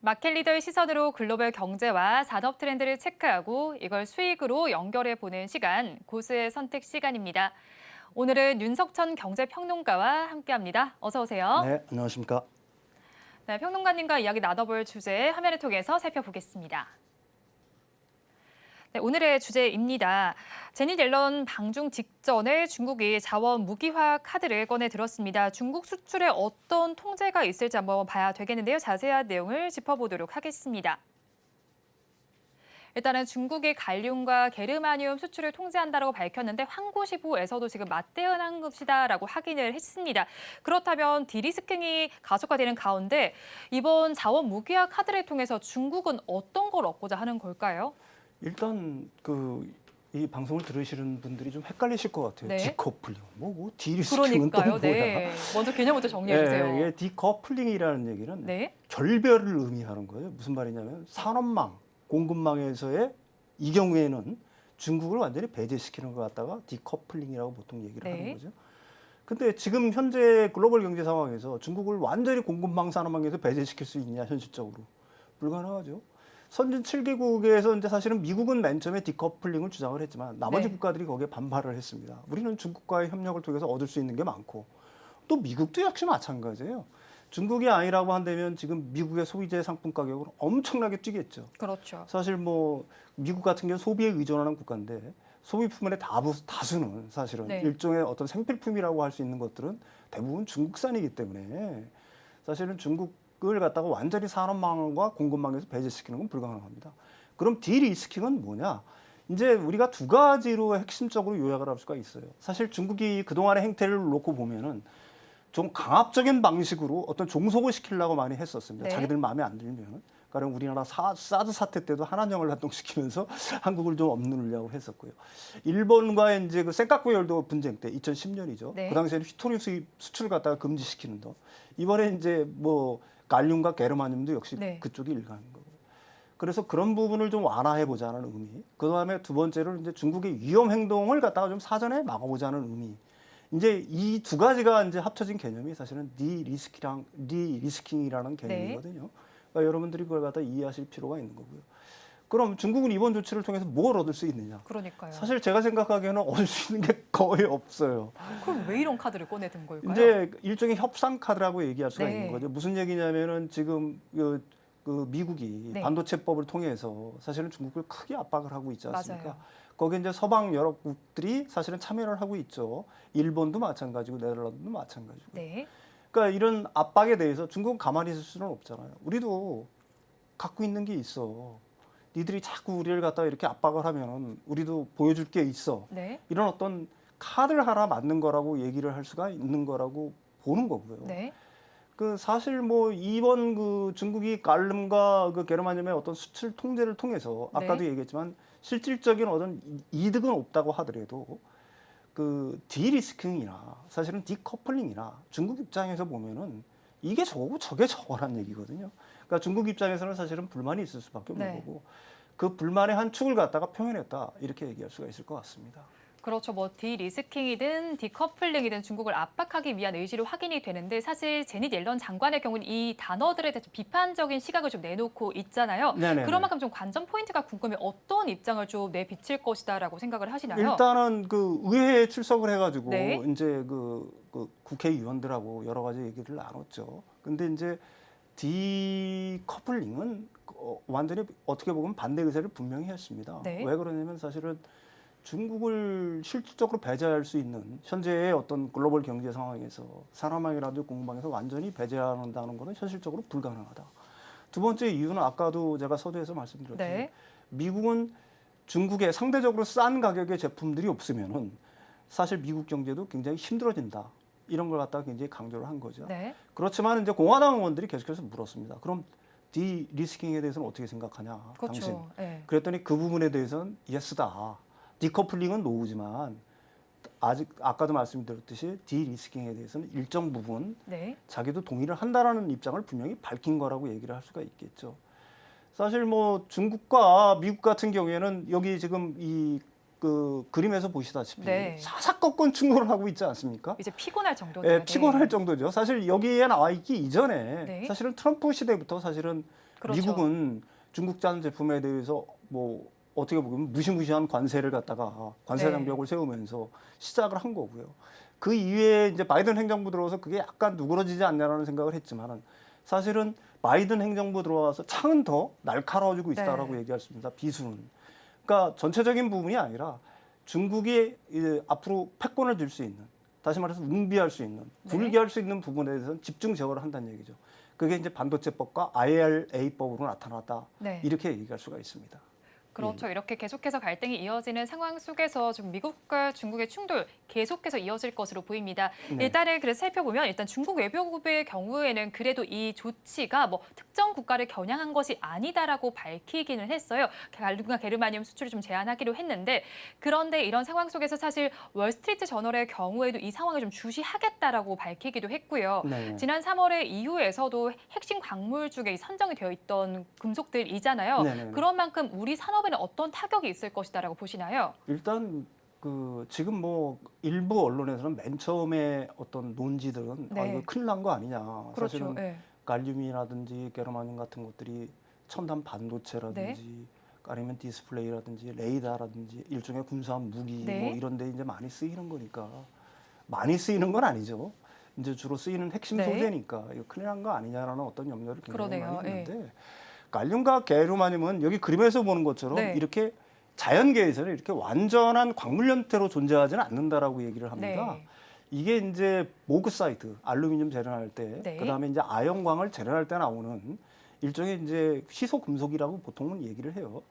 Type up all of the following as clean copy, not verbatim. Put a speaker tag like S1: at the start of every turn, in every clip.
S1: 마켓리더의 시선으로 글로벌 경제와 산업 트렌드를 체크하고 이걸 수익으로 연결해 보는 시간, 고수의 선택 시간입니다. 오늘은 윤석천 경제평론가와 함께합니다. 어서 오세요.
S2: 네, 안녕하십니까.
S1: 네, 평론가님과 이야기 나눠볼 주제 화면을 통해서 살펴보겠습니다. 네, 오늘의 주제입니다. 제닛 옐런 방중 직전에 중국이 자원 무기화 카드를 꺼내 들었습니다. 중국 수출에 어떤 통제가 있을지 한번 봐야 되겠는데요. 자세한 내용을 짚어보도록 하겠습니다. 일단은 중국이 갈륨과 게르마늄 수출을 통제한다고 밝혔는데 황고시보에서도 지금 맞대응한 것이다라고 확인을 했습니다. 그렇다면 디리스킹이 가속화되는 가운데 이번 자원 무기화 카드를 통해서 중국은 어떤 걸 얻고자 하는 걸까요?
S2: 일단 이 방송을 들으시는 분들이 좀 헷갈리실 것 같아요.
S1: 네.
S2: 디커플링, 디리스킹은 또
S1: 그러니까요.
S2: 뭐야?
S1: 네. 먼저 개념부터 정리해 주세요.
S2: 이게 디커플링이라는 얘기는
S1: 네.
S2: 결별을 의미하는 거예요. 무슨 말이냐면 산업망, 공급망에서의 이 경우에는 중국을 완전히 배제시키는 것 갖다가 디커플링이라고 보통 얘기를
S1: 네.
S2: 하는 거죠. 근데 지금 현재 글로벌 경제 상황에서 중국을 완전히 공급망 산업망에서 배제시킬 수 있냐 현실적으로 불가능하죠. 선진 7개국에서 이제 사실은 미국은 맨 처음에 디커플링을 주장을 했지만 나머지
S1: 네.
S2: 국가들이 거기에 반발을 했습니다. 우리는 중국과의 협력을 통해서 얻을 수 있는 게 많고 또 미국도 역시 마찬가지예요. 중국이 아니라고 한다면 지금 미국의 소비재 상품 가격은 엄청나게 뛰겠죠.
S1: 그렇죠.
S2: 사실 미국 같은 경우는 소비에 의존하는 국가인데 소비품의 다수는 사실은
S1: 네.
S2: 일종의 어떤 생필품이라고 할 수 있는 것들은 대부분 중국산이기 때문에 사실은 중국을 갖다가 완전히 산업망과 공급망에서 배제시키는 건 불가능합니다. 그럼 디리스킹은 뭐냐? 이제 우리가 두 가지로 핵심적으로 요약을 할 수가 있어요. 사실 중국이 그동안의 행태를 놓고 보면은 좀 강압적인 방식으로 어떤 종속을 시키려고 많이 했었습니다.
S1: 네.
S2: 자기들 마음에 안 들면. 가령 우리나라 사드 사태 때도 한한령을 활동시키면서 한국을 좀 억누르려고 했었고요. 일본과의 이제 그 센카쿠 열도 분쟁 때 2010년이죠.
S1: 네.
S2: 그 당시에는 휘토리 수출을 갖다가 금지시키는 거. 이번에 이제 갈륨과 게르마늄도 역시
S1: 네.
S2: 그쪽이 일가는 거고요. 그래서 그런 부분을 좀 완화해 보자는 의미. 그 다음에 두 번째로 이제 중국의 위험 행동을 갖다가 좀 사전에 막아보자는 의미. 이제 이 두 가지가 이제 합쳐진 개념이 사실은 디리스킹이라는 개념이거든요. 그러니까 여러분들이 그걸 갖다 이해하실 필요가 있는 거고요. 그럼 중국은 이번 조치를 통해서 뭘 얻을 수 있느냐?
S1: 그러니까요.
S2: 사실 제가 생각하기에는 얻을 수 있는 게 거의 없어요.
S1: 그럼 왜 이런 카드를 꺼내든 걸까요?
S2: 이제 일종의 협상 카드라고 얘기할 수가
S1: 네.
S2: 있는 거죠. 무슨 얘기냐면은 지금 그 미국이
S1: 네.
S2: 반도체법을 통해서 사실은 중국을 크게 압박을 하고 있지 않습니까?
S1: 맞아요.
S2: 거기에 이제 서방 여러 국들이 사실은 참여를 하고 있죠. 일본도 마찬가지고 네덜란드도 마찬가지고.
S1: 네.
S2: 그러니까 이런 압박에 대해서 중국은 가만히 있을 수는 없잖아요. 우리도 갖고 있는 게 있어. 니들이 자꾸 우리를 갖다가 이렇게 압박을 하면 우리도 보여줄 게 있어.
S1: 네.
S2: 이런 어떤 카드를 하나 만든 거라고 얘기를 할 수가 있는 거라고 보는 거고요.
S1: 네.
S2: 그 사실 이번 그 중국이 갈륨과 그 게르마늄의 어떤 수출 통제를 통해서 아까도
S1: 네.
S2: 얘기했지만 실질적인 어떤 이득은 없다고 하더라도 그 디리스킹이나 사실은 디커플링이나 중국 입장에서 보면은 이게 저거고 저게 저거란 얘기거든요. 그러니까 중국 입장에서는 사실은 불만이 있을 수밖에 없는
S1: 네.
S2: 거고 그 불만의 한 축을 갖다가 표현했다 이렇게 얘기할 수가 있을 것 같습니다.
S1: 그렇죠. 디리스킹이든 디커플링이든 중국을 압박하기 위한 의지로 확인이 되는데 사실 제닛 옐런 장관의 경우는 이 단어들에 대해서 비판적인 시각을 좀 내놓고 있잖아요.
S2: 네네네.
S1: 그런 만큼 좀 관전 포인트가 궁금해 어떤 입장을 좀 내비칠 것이다라고 생각을 하시나요?
S2: 일단은 그 의회에 출석을 해가지고
S1: 네.
S2: 이제 그 국회의원들하고 여러 가지 얘기를 나눴죠. 근데 이제 디커플링은 완전히 어떻게 보면 반대 의사를 분명히 했습니다.
S1: 네.
S2: 왜 그러냐면 사실은 중국을 실질적으로 배제할 수 있는 현재의 어떤 글로벌 경제 상황에서 산업망이라든지 공급망에서 완전히 배제한다는 것은 현실적으로 불가능하다. 두 번째 이유는 아까도 제가 서두에서 말씀드렸지만
S1: 네.
S2: 미국은 중국에 상대적으로 싼 가격의 제품들이 없으면은 사실 미국 경제도 굉장히 힘들어진다. 이런 걸 갖다가 굉장히 강조를 한 거죠.
S1: 네.
S2: 그렇지만 이제 공화당 의원들이 계속해서 물었습니다. 그럼 디리스킹에 대해서는 어떻게 생각하냐, 당신?
S1: 그렇죠. 네.
S2: 그랬더니 그 부분에 대해서는 예스다. 디커플링은 노우지만 아직 아까도 말씀드렸듯이 디리스킹에 대해서는 일정 부분
S1: 네.
S2: 자기도 동의를 한다라는 입장을 분명히 밝힌 거라고 얘기를 할 수가 있겠죠. 사실 중국과 미국 같은 경우에는 여기 지금 그 그림에서 보시다시피
S1: 네.
S2: 사사건건 충돌을 하고 있지 않습니까?
S1: 이제 피곤할 정도네요.
S2: 예, 피곤할 정도죠. 사실 여기에 나와 있기 이전에
S1: 네.
S2: 사실은 트럼프 시대부터 사실은
S1: 그렇죠.
S2: 미국은 중국산 제품에 대해서 뭐 어떻게 보면 무시무시한 관세를 갖다가 관세
S1: 네.
S2: 장벽을 세우면서 시작을 한 거고요. 그 이후에 이제 바이든 행정부 들어와서 그게 약간 누그러지지 않냐라는 생각을 했지만은 사실은 바이든 행정부 들어와서 창은 더 날카로워지고 있다라고
S1: 네.
S2: 얘기할 수 있습니다. 비수는. 그러니까 전체적인 부분이 아니라 중국이 이제 앞으로 패권을 줄 수 있는, 다시 말해서 웅비할 수 있는,
S1: 네.
S2: 굴기할 수 있는 부분에 대해서는 집중 제어를 한다는 얘기죠. 그게 이제 반도체법과 IRA법으로 나타났다.
S1: 네.
S2: 이렇게 얘기할 수가 있습니다.
S1: 그렇죠. 이렇게 계속해서 갈등이 이어지는 상황 속에서 좀 미국과 중국의 충돌 계속해서 이어질 것으로 보입니다.
S2: 네.
S1: 일단은 그래서 살펴보면 일단 중국 외교부의 경우에는 그래도 이 조치가 뭐 특정 국가를 겨냥한 것이 아니다라고 밝히기는 했어요. 갈륨과 게르마늄 수출을 좀 제한하기로 했는데 그런데 이런 상황 속에서 사실 월스트리트 저널의 경우에도 이 상황을 좀 주시하겠다라고 밝히기도 했고요.
S2: 네.
S1: 지난 3월에 EU에서도 핵심 광물 중에 선정이 되어 있던 금속들이잖아요.
S2: 네네.
S1: 그런 만큼 우리 산업에는 어떤 타격이 있을 것이다라고 보시나요?
S2: 일단 그 지금 뭐 일부 언론에서는 맨 처음에 어떤 논지들은 아,
S1: 네.
S2: 이거 큰일 난 거 아니냐.
S1: 그렇죠.
S2: 사실은
S1: 네.
S2: 갈륨이라든지 게르마늄 같은 것들이 첨단 반도체라든지 아니면 디스플레이라든지 레이더라든지 일종의 군사한 무기
S1: 네.
S2: 뭐 이런 데 이제 많이 쓰이는 거니까 많이 쓰이는 건 아니죠. 이제 주로 쓰이는 핵심
S1: 네.
S2: 소재니까 이거 큰일 난 거 아니냐라는 어떤 염려를 굉장히
S1: 그러네요.
S2: 많이 했는데 갈륨과 게르마늄은 여기 그림에서 보는 것처럼
S1: 네.
S2: 이렇게 자연계에서는 이렇게 완전한 광물 형태로 존재하지는 않는다라고 얘기를 합니다.
S1: 네.
S2: 이게 이제 모그사이트, 알루미늄 재련할 때,
S1: 네.
S2: 그다음에 이제 아연광을 재련할 때 나오는 일종의 이제 희소 금속이라고 보통은 얘기를 해요.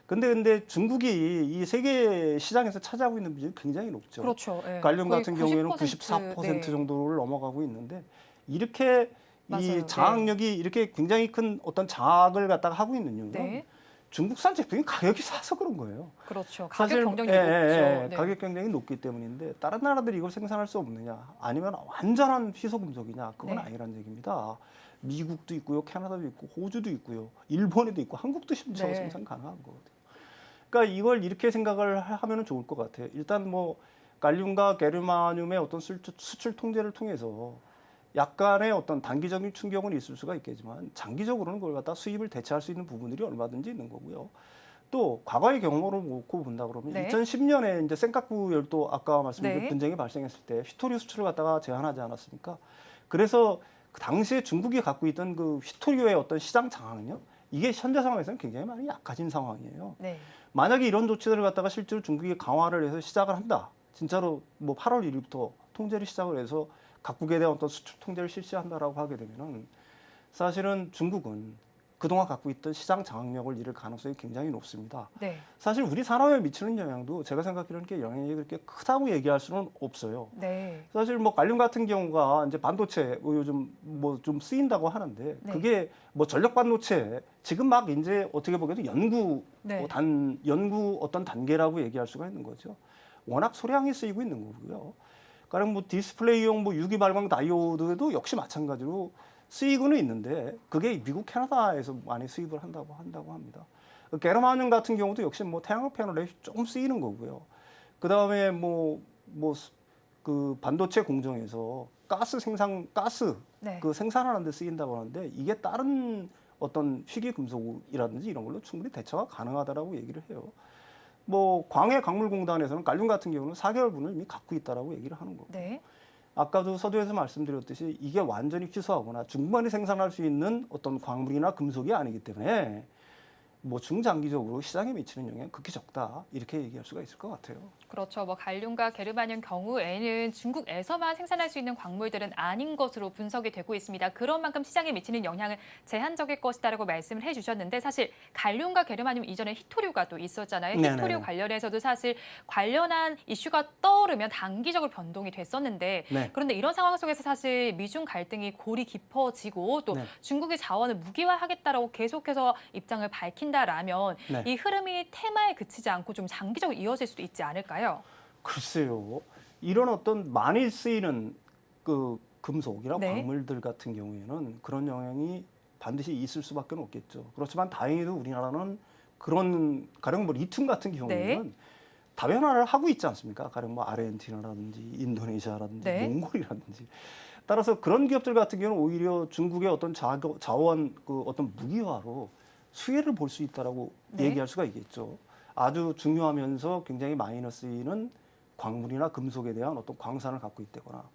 S2: 근데 중국이 이 세계 시장에서 차지하고 있는 비중이 굉장히 높죠.
S1: 그렇죠. 네.
S2: 갈륨
S1: 거의
S2: 같은 경우에는
S1: 90%,
S2: 94%
S1: 네.
S2: 정도를 넘어가고 있는데 이렇게
S1: 맞아요.
S2: 이 장악력이 이렇게 굉장히 큰 어떤 장악을 갖다가 하고 있는 이유는
S1: 네.
S2: 중국산 제품이 가격이 싸서 그런 거예요.
S1: 그렇죠. 가격
S2: 사실
S1: 경쟁이
S2: 예,
S1: 높죠.
S2: 예, 예.
S1: 네.
S2: 가격 경쟁이 높기 때문인데 다른 나라들이 이걸 생산할 수 없느냐 아니면 완전한 희소 금속이냐 그건
S1: 네.
S2: 아니란 얘기입니다. 미국도 있고요, 캐나다도 있고, 호주도 있고요, 일본에도 있고, 한국도 심지어
S1: 네.
S2: 생산 가능한 거거든요. 그러니까 이걸 이렇게 생각을 하면 좋을 것 같아요. 일단 뭐 갈륨과 게르마늄의 어떤 수출 통제를 통해서 약간의 어떤 단기적인 충격은 있을 수가 있겠지만 장기적으로는 그걸 갖다 수입을 대체할 수 있는 부분들이 얼마든지 있는 거고요. 또 과거의 경험으로 놓고 본다 그러면
S1: 네.
S2: 2010년에 이제 senkaku 열도 아까 말씀드린
S1: 네.
S2: 분쟁이 발생했을 때 휘토류 수출을 갖다가 제한하지 않았습니까? 그래서 그 당시에 중국이 갖고 있던 그 휘토류의 어떤 시장 장악력 이게 현재 상황에서는 굉장히 많이 약해진 상황이에요.
S1: 네.
S2: 만약에 이런 조치들을 갖다가 실제로 중국이 강화를 해서 시작을 한다. 진짜로 뭐 8월 1일부터 통제를 시작을 해서 각국에 대한 어떤 수출 통제를 실시한다라고 하게 되면은 사실은 중국은 그동안 갖고 있던 시장 장악력을 잃을 가능성이 굉장히 높습니다.
S1: 네.
S2: 사실 우리 산업에 미치는 영향도 제가 생각하기로는 게 영향이 그렇게 크다고 얘기할 수는 없어요.
S1: 네.
S2: 사실 뭐 갈륨 같은 경우가 이제 반도체 뭐 요즘 뭐 좀 쓰인다고 하는데
S1: 네.
S2: 그게 뭐 전력 반도체 지금 막 이제 어떻게 보게도 연구
S1: 네.
S2: 연구 어떤 단계라고 얘기할 수가 있는 거죠. 워낙 소량이 쓰이고 있는 거고요. 가령 뭐 디스플레이용 뭐 유기 발광 다이오드도 역시 마찬가지로 쓰이고는 있는데 그게 미국, 캐나다에서 많이 수입을 한다고 합니다. 게르마늄 같은 경우도 역시 뭐 태양광 패널에 조금 쓰이는 거고요. 그 다음에 그 반도체 공정에서 가스
S1: 네.
S2: 그 생산하는 데 쓰인다고 하는데 이게 다른 어떤 희귀 금속이라든지 이런 걸로 충분히 대처가 가능하다라고 얘기를 해요. 뭐 광해광물공단에서는 갈륨 같은 경우는 4개월분을 이미 갖고 있다라고 얘기를 하는 거고.
S1: 네.
S2: 아까도 서두에서 말씀드렸듯이 이게 완전히 희소하거나 중간에 생산할 수 있는 어떤 광물이나 금속이 아니기 때문에 뭐 중장기적으로 시장에 미치는 영향이 극히 적다 이렇게 얘기할 수가 있을 것 같아요.
S1: 그렇죠. 뭐 갈륨과 게르마늄 경우에는 중국에서만 생산할 수 있는 광물들은 아닌 것으로 분석이 되고 있습니다. 그런 만큼 시장에 미치는 영향은 제한적일 것이다라고 말씀을 해주셨는데 사실 갈륨과 게르마늄 이전에 히토류가 또 있었잖아요.
S2: 네네.
S1: 히토류 관련해서도 사실 관련한 이슈가 떠오르면 단기적으로 변동이 됐었는데
S2: 네.
S1: 그런데 이런 상황 속에서 사실 미중 갈등이 골이 깊어지고 또
S2: 네.
S1: 중국의 자원을 무기화하겠다라고 계속해서 입장을 밝힌다라면
S2: 네.
S1: 이 흐름이 테마에 그치지 않고 좀 장기적으로 이어질 수도 있지 않을까요?
S2: 글쎄요. 이런 어떤 많이 쓰이는 그 금속이나
S1: 네.
S2: 광물들 같은 경우에는 그런 영향이 반드시 있을 수밖에 없겠죠. 그렇지만 다행히도 우리나라는 그런 가령 뭐 리튬 같은 경우에는
S1: 네.
S2: 다변화를 하고 있지 않습니까? 가령 뭐 아르헨티나라든지 인도네시아라든지
S1: 네.
S2: 몽골이라든지 따라서 그런 기업들 같은 경우는 오히려 중국의 어떤 자원 그 어떤 무기화로 수혜를 볼 수 있다라고
S1: 네.
S2: 얘기할 수가 있겠죠. 아주 중요하면서 굉장히 마이너스인 광물이나 금속에 대한 어떤 광산을 갖고 있다거나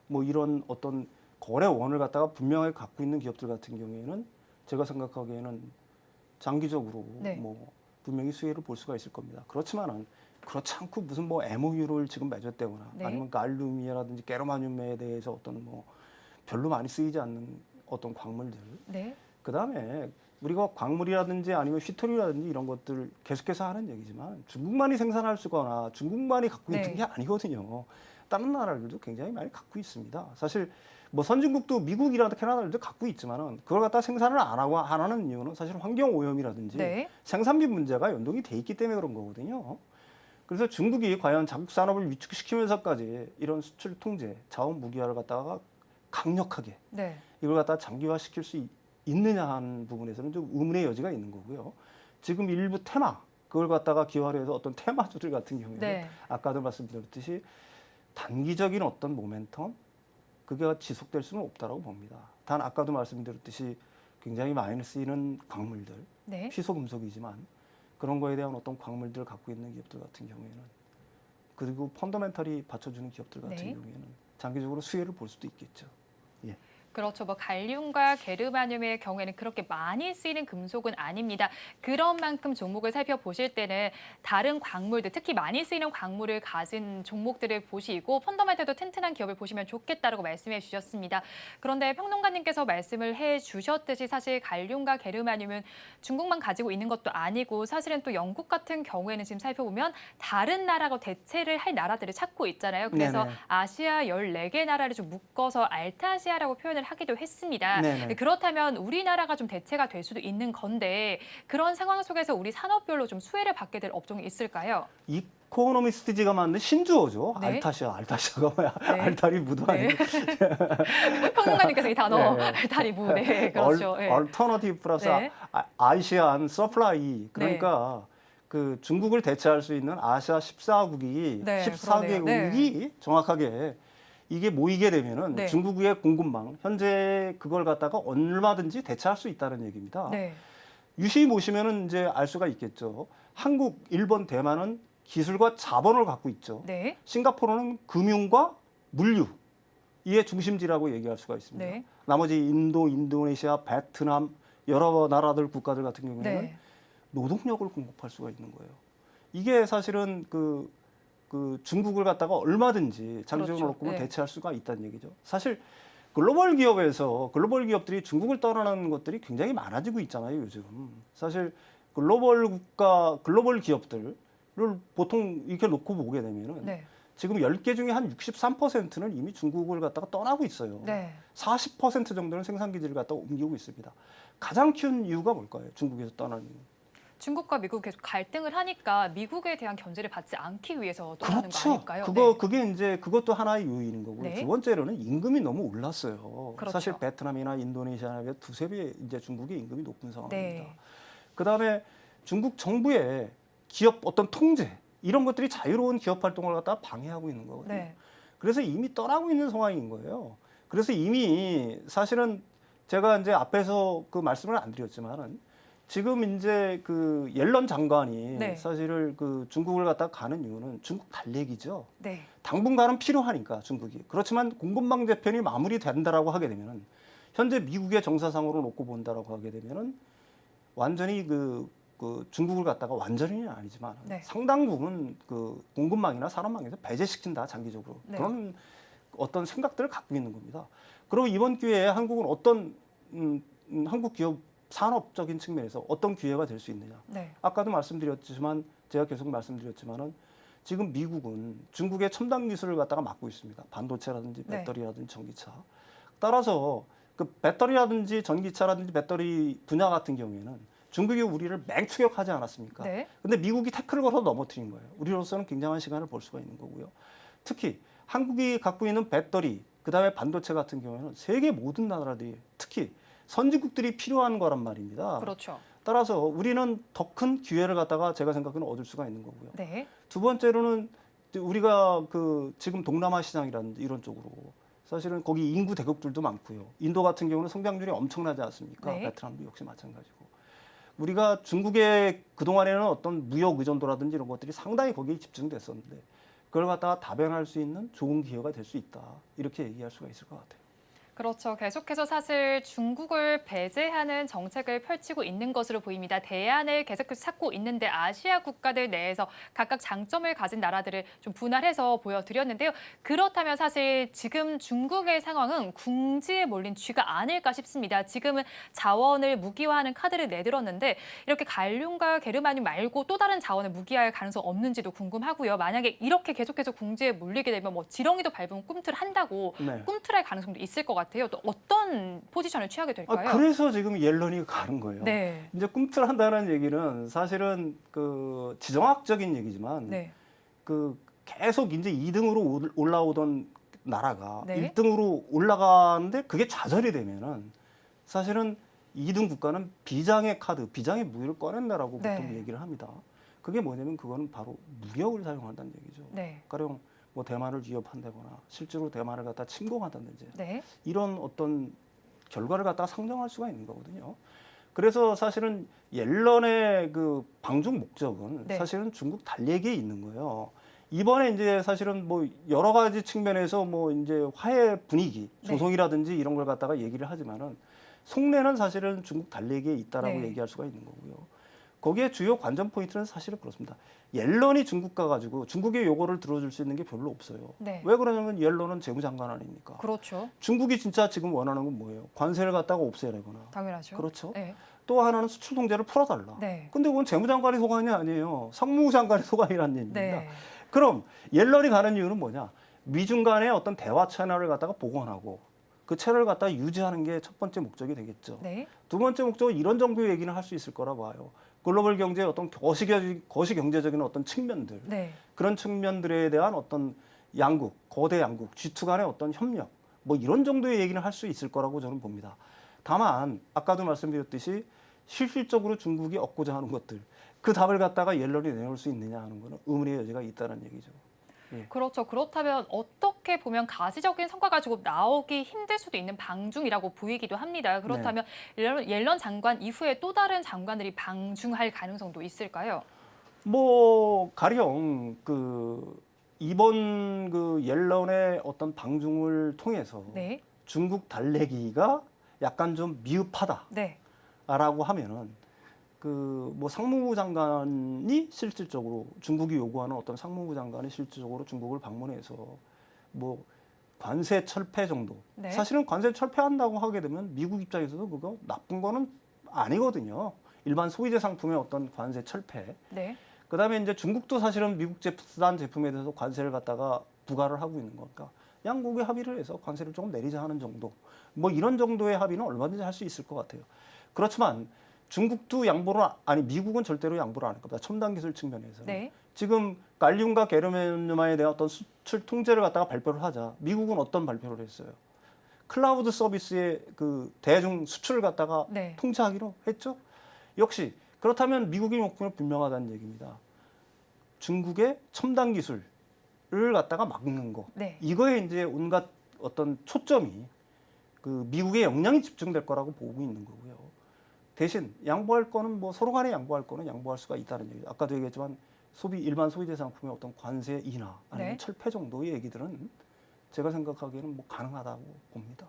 S2: 뭐 이런 어떤 거래원을 갖다가 분명하게 갖고 있는 기업들 같은 경우에는 제가 생각하기에는 장기적으로
S1: 네.
S2: 뭐 분명히 수혜를 볼 수가 있을 겁니다. 그렇지만은 그렇지 않고 무슨 뭐 MOU를 지금 맺었다거나
S1: 네.
S2: 아니면 갈륨이라든지 게르마늄에 대해서 어떤 뭐 별로 많이 쓰이지 않는 어떤 광물들
S1: 네.
S2: 그다음에 우리가 광물이라든지 아니면 휘토리라든지 이런 것들 계속해서 하는 얘기지만 중국만이 생산할 수거나 중국만이 갖고 있는
S1: 네.
S2: 게 아니거든요. 다른 나라들도 굉장히 많이 갖고 있습니다. 사실 뭐 선진국도 미국이라든지 캐나다들도 갖고 있지만은 그걸 갖다 생산을 안 하는 이유는 사실 환경 오염이라든지
S1: 네.
S2: 생산비 문제가 연동이 돼 있기 때문에 그런 거거든요. 그래서 중국이 과연 자국 산업을 위축시키면서까지 이런 수출 통제, 자원 무기화를 갖다가 강력하게
S1: 네.
S2: 이걸 갖다 장기화시킬 수 있느냐 하는 부분에서는 좀 의문의 여지가 있는 거고요. 지금 일부 테마 그걸 갖다가 기화를 해서 어떤 테마주들 같은 경우에는
S1: 네.
S2: 아까도 말씀드렸듯이 단기적인 어떤 모멘텀 그게 지속될 수는 없다라고 봅니다. 단 아까도 말씀드렸듯이 굉장히 많이 쓰이는 광물들,
S1: 네.
S2: 희소금속이지만 그런 거에 대한 어떤 광물들을 갖고 있는 기업들 같은 경우에는 그리고 펀더멘털이 받쳐주는 기업들 같은
S1: 네.
S2: 경우에는 장기적으로 수혜를 볼 수도 있겠죠. 예.
S1: 그렇죠. 뭐 갈륨과 게르마늄의 경우에는 그렇게 많이 쓰이는 금속은 아닙니다. 그런 만큼 종목을 살펴보실 때는 다른 광물들, 특히 많이 쓰이는 광물을 가진 종목들을 보시고 펀더멘털도 튼튼한 기업을 보시면 좋겠다라고 말씀해 주셨습니다. 그런데 평론가님께서 말씀을 해 주셨듯이 사실 갈륨과 게르마늄은 중국만 가지고 있는 것도 아니고 사실은 또 영국 같은 경우에는 지금 살펴보면 다른 나라가 대체를 할 나라들을 찾고 있잖아요. 그래서
S2: 네네.
S1: 아시아 14개 나라를 좀 묶어서 알타시아라고 표현을 하기도 했습니다.
S2: 네네.
S1: 그렇다면 우리나라가 좀 대체가 될 수도 있는 건데 그런 상황 속에서 우리 산업별로 좀 수혜를 받게 될 업종이 있을까요?
S2: 이코노미스트지가 만든 신주어죠.
S1: 네.
S2: 알타시아가 뭐야?
S1: 네.
S2: 알타리 무도
S1: 네.
S2: 아니고.
S1: 평론가님께서 이 단어
S2: 네.
S1: 알타리부, 네, 그렇죠. 네.
S2: 얼터너티브 플러스
S1: 네.
S2: 아시안 서플라이. 그러니까 그 중국을 대체할 수 있는 아시아 14국이
S1: 네,
S2: 14개국이 정확하게 이게 모이게 되면은
S1: 네.
S2: 중국의 공급망 현재 그걸 갖다가 얼마든지 대체할 수 있다는 얘기입니다.
S1: 네.
S2: 유심히 보시면은 이제 알 수가 있겠죠. 한국, 일본, 대만은 기술과 자본을 갖고 있죠.
S1: 네.
S2: 싱가포르는 금융과 물류 이의 중심지라고 얘기할 수가 있습니다.
S1: 네.
S2: 나머지 인도, 인도네시아, 베트남 여러 나라들 국가들 같은 경우에는
S1: 네.
S2: 노동력을 공급할 수가 있는 거예요. 이게 사실은 그 중국을 갖다가 얼마든지 장기적으로
S1: 그렇죠.
S2: 놓고 보면
S1: 네.
S2: 대체할 수가 있다는 얘기죠. 사실 글로벌 기업들이 중국을 떠나는 것들이 굉장히 많아지고 있잖아요, 요즘. 사실 글로벌 기업들을 보통 이렇게 놓고 보게 되면은
S1: 네.
S2: 지금 10개 중에 한 63%는 이미 중국을 갖다가 떠나고 있어요.
S1: 네.
S2: 40% 정도는 생산 기지를 갖다가 옮기고 있습니다. 가장 큰 이유가 뭘까요? 중국에서 떠나는 이유.
S1: 중국과 미국이 계속 갈등을 하니까 미국에 대한 견제를 받지 않기 위해서 떠나는 거 아닐까요?
S2: 그게 이제 그것도 하나의 요인인 거고요.
S1: 네.
S2: 두 번째로는 임금이 너무 올랐어요.
S1: 그렇죠.
S2: 사실 베트남이나 인도네시아에 비해 두세 배 이제 중국의 임금이 높은 상황입니다.
S1: 네.
S2: 그다음에 중국 정부의 기업 어떤 통제 이런 것들이 자유로운 기업 활동을 갖다가 방해하고 있는 거거든요.
S1: 네.
S2: 그래서 이미 떠나고 있는 상황인 거예요. 그래서 이미 사실은 제가 이제 앞에서 그 말씀을 안 드렸지만은 지금 이제 그 옐런 장관이
S1: 네.
S2: 사실을 그 중국을 갖다가 가는 이유는 중국 달래기죠.
S1: 네.
S2: 당분간은 필요하니까 중국이. 그렇지만 공급망 재편이 마무리된다라고 하게 되면은 현재 미국의 정사상으로 놓고 본다라고 하게 되면은 완전히 그 중국을 갖다가 완전히는 아니지만
S1: 네.
S2: 상당 부분 그 공급망이나 산업망에서 배제시킨다 장기적으로
S1: 네.
S2: 그런 어떤 생각들을 갖고 있는 겁니다. 그리고 이번 기회에 한국은 어떤 한국 기업 산업적인 측면에서 어떤 기회가 될 수 있느냐?
S1: 네.
S2: 아까도 말씀드렸지만 제가 계속 말씀드렸지만은 지금 미국은 중국의 첨단 기술을 갖다가 맡고 있습니다. 반도체라든지
S1: 네.
S2: 배터리라든지 전기차. 따라서 그 배터리라든지 전기차라든지 배터리 분야 같은 경우에는 중국이 우리를 맹추격하지 않았습니까?
S1: 네.
S2: 근데 미국이 태클을 걸어 넘어뜨린 거예요. 우리로서는 굉장한 시간을 볼 수가 있는 거고요. 특히 한국이 갖고 있는 배터리, 그다음에 반도체 같은 경우에는 세계 모든 나라들이 특히 선진국들이 필요한 거란 말입니다.
S1: 그렇죠.
S2: 따라서 우리는 더 큰 기회를 갖다가 제가 생각하는 얻을 수가 있는 거고요.
S1: 네.
S2: 두 번째로는 우리가 그 지금 동남아 시장이라든지 이런 쪽으로 사실은 거기 인구 대국들도 많고요. 인도 같은 경우는 성장률이 엄청나지 않습니까?
S1: 네.
S2: 베트남도 역시 마찬가지고. 우리가 중국의 그동안에는 어떤 무역 의존도라든지 이런 것들이 상당히 거기에 집중됐었는데 그걸 갖다가 다변할 수 있는 좋은 기회가 될 수 있다. 이렇게 얘기할 수가 있을 것 같아요.
S1: 그렇죠. 계속해서 사실 중국을 배제하는 정책을 펼치고 있는 것으로 보입니다. 대안을 계속해서 찾고 있는데 아시아 국가들 내에서 각각 장점을 가진 나라들을 좀 분할해서 보여드렸는데요. 그렇다면 사실 지금 중국의 상황은 궁지에 몰린 쥐가 아닐까 싶습니다. 지금은 자원을 무기화하는 카드를 내들었는데 이렇게 갈륨과 게르마늄 말고 또 다른 자원을 무기화할 가능성 없는지도 궁금하고요. 만약에 이렇게 계속해서 궁지에 몰리게 되면 뭐 지렁이도 밟으면 꿈틀한다고
S2: 네.
S1: 꿈틀할 가능성도 있을 것 같아요. 또 어떤 포지션을 취하게 될까요?
S2: 그래서 지금 옐런이 가는 거예요.
S1: 네.
S2: 이제 꿈틀한다는 얘기는 사실은 그 지정학적인 얘기지만
S1: 네.
S2: 그 계속 이제 2등으로 올라오던 나라가
S1: 네.
S2: 1등으로 올라가는데 그게 좌절이 되면은 사실은 2등 국가는 비장의 카드, 비장의 무기를 꺼낸다라고
S1: 네.
S2: 보통 얘기를 합니다. 그게 뭐냐면 그거는 바로 무력을 사용한다는 얘기죠.
S1: 네.
S2: 가령 뭐 대만을 위협한다거나 실제로 대만을 갖다 침공한다든지
S1: 네.
S2: 이런 어떤 결과를 갖다가 상정할 수가 있는 거거든요. 그래서 사실은 옐런의 그 방중 목적은
S1: 네.
S2: 사실은 중국 달래기에 있는 거예요. 이번에 이제 사실은 뭐 여러 가지 측면에서 뭐 이제 화해 분위기,
S1: 네.
S2: 조성이라든지 이런 걸 갖다가 얘기를 하지만은 속내는 사실은 중국 달래기에 있다라고
S1: 네.
S2: 얘기할 수가 있는 거고요. 거기에 주요 관전 포인트는 사실은 그렇습니다. 옐런이 중국 가가지고 중국의 요구를 들어줄 수 있는 게 별로 없어요.
S1: 네.
S2: 왜 그러냐면 옐런은 재무장관 아닙니까?
S1: 그렇죠.
S2: 중국이 진짜 지금 원하는 건 뭐예요? 관세를 갖다가 없애려거나.
S1: 당연하죠.
S2: 그렇죠.
S1: 네.
S2: 또 하나는 수출 통제를 풀어달라.
S1: 네.
S2: 근데 그건 재무장관의 소관이 아니에요. 상무부 장관의 소관이라는 얘기입니다.
S1: 네.
S2: 그럼 옐런이 가는 이유는 뭐냐? 미중 간의 어떤 대화 채널을 갖다가 복원하고 그 채널을 갖다가 유지하는 게 첫 번째 목적이 되겠죠.
S1: 네.
S2: 두 번째 목적은 이런 정도의 얘기는 할 수 있을 거라 봐요. 글로벌 경제의 어떤 거시경제적인 어떤 측면들,
S1: 네.
S2: 그런 측면들에 대한 어떤 양국, 거대 양국, G2 간의 어떤 협력, 뭐 이런 정도의 얘기는 할 수 있을 거라고 저는 봅니다. 다만 아까도 말씀드렸듯이 실질적으로 중국이 얻고자 하는 것들, 그 답을 갖다가 옐런이 내놓을 수 있느냐 하는 거는 의문의 여지가 있다는 얘기죠.
S1: 그렇죠. 그렇다면 어떻게 보면 가시적인 성과가 조금 나오기 힘들 수도 있는 방중이라고 보이기도 합니다. 그렇다면 옐런 장관 이후에 또 다른 장관들이 방중할 가능성도 있을까요?
S2: 뭐 가령 그 이번 그 옐런의 어떤 방중을 통해서
S1: 네.
S2: 중국 달래기가 약간 좀 미흡하다라고
S1: 네.
S2: 하면은 그 뭐 상무부 장관이 실질적으로 중국이 요구하는 어떤 상무부 장관이 실질적으로 중국을 방문해서 뭐 관세 철폐 정도.
S1: 네.
S2: 사실은 관세 철폐한다고 하게 되면 미국 입장에서도 그거 나쁜 거는 아니거든요. 일반 소비재 상품의 어떤 관세 철폐.
S1: 네.
S2: 그다음에 이제 중국도 사실은 미국 제품 제품에 대해서 관세를 갖다가 부과를 하고 있는 거니까 양국이 합의를 해서 관세를 조금 내리자 하는 정도. 뭐 이런 정도의 합의는 얼마든지 할 수 있을 것 같아요. 그렇지만 중국도 양보를 아니 미국은 절대로 양보를 안 할 겁니다. 첨단 기술 측면에서.
S1: 네.
S2: 지금 갈륨과 게르마늄에 대한 어떤 수출 통제를 갖다가 발표를 하자. 미국은 어떤 발표를 했어요? 클라우드 서비스의 그 대중 수출을 갖다가
S1: 네.
S2: 통제하기로 했죠. 역시 그렇다면 미국의 목표는 분명하다는 얘기입니다. 중국의 첨단 기술을 갖다가 막는 거.
S1: 네.
S2: 이거에 이제 온갖 어떤 초점이 그 미국의 역량이 집중될 거라고 보고 있는 거고요. 대신 양보할 거는 뭐 서로 간에 양보할 거는 양보할 수가 있다는 얘기죠. 아까도 얘기했지만 일반 소비재 상품의 어떤 관세 인하 아니면
S1: 네.
S2: 철폐 정도의 얘기들은 제가 생각하기에는 뭐 가능하다고 봅니다.